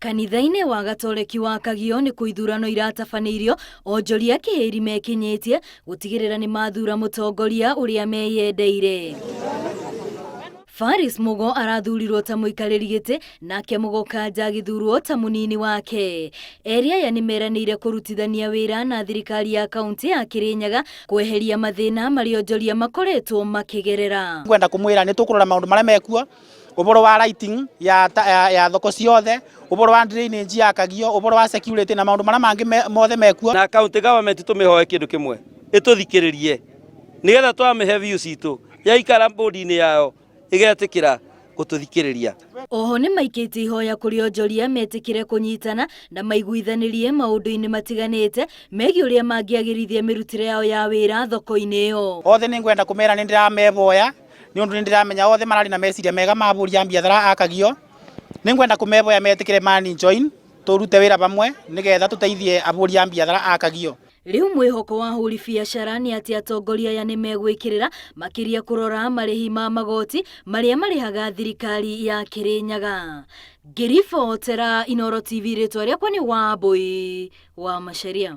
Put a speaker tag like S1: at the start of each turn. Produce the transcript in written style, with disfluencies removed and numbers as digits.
S1: Kanitha-ini wa Gatoleki wa Kagio ni Ithurano iratabanĩirio onjoria kĩhĩri mekinyitie gutigirira ni mathura mutongoria uria meyendeire. Pharis Mugo arathurirwo ta muikarĩri gĩtĩ nake Mugo Kanja agĩthurwo ta munini wake. Eri aya nimeranĩire kurutithania wĩra na thirikari ya kaunti ya Kirinyaga kweheria mathina mari onjoria makoretwo makigerera.
S2: Ngwenda kumwira ni tukurora maundu maria mekuo, uboro wa lighting ya thoko ciothe, uboro wa drainage ya Kagio, uboro wa security na maundu maria mangi mothe mekuo.
S3: Na county government tumihoe kindu kimwe ituthikiririe nigetha twamihe views itu yaikara bodi-ini yao igetikira gututhikiriria.
S1: Oho ni maikĩtie ihoya kuri onjoria metikire kunyitana na maiguithanirie maundu-ini matiganite megie uria mangiagirithia mirutire yao ya wira thoko-ini iyo.
S2: Othe ni ngwenda kumera ni ndiramevoya ni undu ni ndiramenya othe marari na meciria mega ma ahuri biacara a Kagio. Ni ngwenda kumevoya metikire mani join turute wira pamwe nigetha tuteithie ahuri biacara a Kagio.
S1: Riu mwihoko wa ahuri biacara ni ati atongoria ya nimegwikirira makiria kurora marihi ma magoti maria marihaga thirikari ya Kirinyaga. Ngiribotera Inooro TV ritwa riakwa ni Wambui wa Macharia.